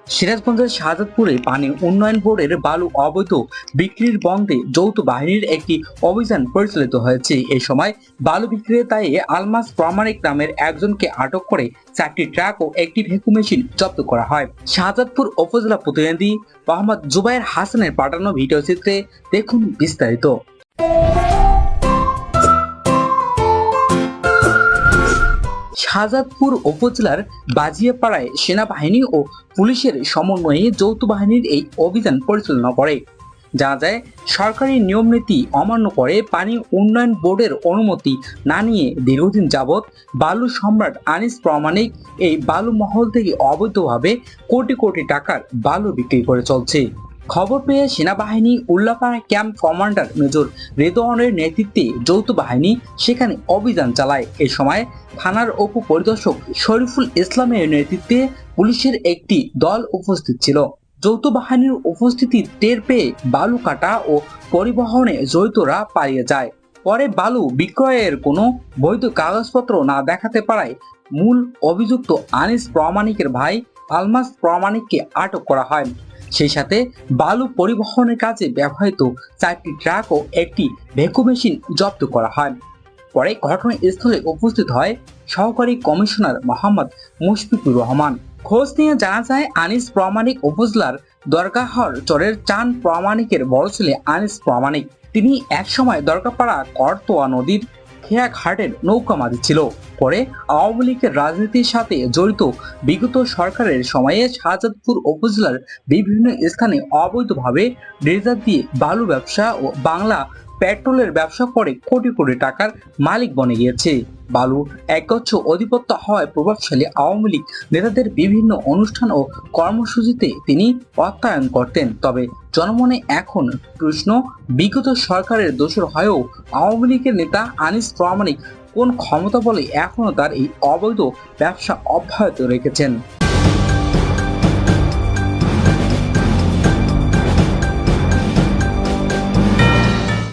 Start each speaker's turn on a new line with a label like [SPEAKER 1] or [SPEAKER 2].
[SPEAKER 1] সিরাজগঞ্জের শাহজাদপুরে পানি উন্নয়ন বোর্ডের বালু অবৈধ বিক্রির বন্ধে যৌথ বাহিনীর একটি অভিযান পরিচালিত হয়েছে। এ সময় বালু বিক্রির দায়ে আলমাস প্রামাণিক নামের একজনকে আটক করে 4টি ট্রাক ও একটি ভ্যাকু মেশিন জব্দ করা হয়। শাহজাদপুর উপজেলা প্রতিনিধি মোহাম্মদ জুবায়ের হাসানের পাঠানো ভিডিও চিত্রে দেখুন বিস্তারিত। শাহজাদপুর উপজেলার বাজিয়াপাড়ায় সেনাবাহিনী ও পুলিশের সমন্বয়ে যৌথ বাহিনীর এই অভিযান পরিচালনা করে। জানা যায়, সরকারি নিয়ম নীতি অমান্য করে পানি উন্নয়ন বোর্ডের অনুমতি না নিয়ে দীর্ঘদিন যাবৎ বালু সম্রাট আনিস প্রামাণিক এই বালু মহল থেকে অবৈধভাবে কোটি কোটি টাকার বালু বিক্রি করে চলছে। খবর পেয়ে সেনাবাহিনী উল্লাপাড়া ক্যাম্প কমান্ডার মেজর রেদওয়ানের নেতৃত্বে যৌথ বাহিনী সেখানে অভিযান চালায়। এ সময় থানার উপপরিদর্শক শরীফুল ইসলামের নেতৃত্বে পুলিশের একটি দল উপস্থিত ছিল। যৌথ বাহিনীর উপস্থিতি টের পেয়ে বালু কাটা ও পরিবহনে জড়িতরা পালিয়ে যায়। পরে বালু বিক্রয়ের কোনো বৈধ কাগজপত্র না দেখাতে পারায় মূল অভিযুক্ত আনিস প্রামাণিকের ভাই আলমাস প্রামাণিককে আটক করা হয়। সেই সাথে বালু পরিবহনের কাজে ব্যবহৃত 4টি ট্রাক ও একটি ভ্যাকু মেশিন জব্দ করা হয়। পরে ঘটনাস্থলে উপস্থিত হয় সহকারী কমিশনার মোহাম্মদ মুশফিকুর রহমান। খোঁজ নিয়ে জানা যায়, আনিস প্রামাণিক উপজেলার দরগাহর চরের চান প্রামাণিকের বড় ছেলে আনিস প্রামাণিক। তিনি একসময় দরগাপাড়া করতোয়া নদীর খেয়াঘাটের নৌকা মাঝি ছিল। পরে আওয়ামী লীগের রাজনীতির সাথে জড়িত বিগত সরকারের সময়ে শাহজাদপুর উপজেলার বিভিন্ন স্থানে অবৈধভাবে ড্রেজার দিয়ে বালু ব্যবসা ও বাংলা পেট্রোলের ব্যবসা করে কোটি কোটি টাকার মালিক বনে গিয়েছে। বালু একগুচ্ছ আধিপত্য হওয়ায় প্রভাবশালী আওয়ামী লীগ নেতাদের বিভিন্ন অনুষ্ঠান ও কর্মসূচিতে তিনি অর্থায়ন করতেন। তবে জনমনে এখন প্রশ্ন, বিগত সরকারের দোসর হয়েও আওয়ামী লীগের নেতা আনিস প্রামাণিক কোন ক্ষমতা বলে এখনো তার এই অবৈধ ব্যবসা অব্যাহত রেখেছেন।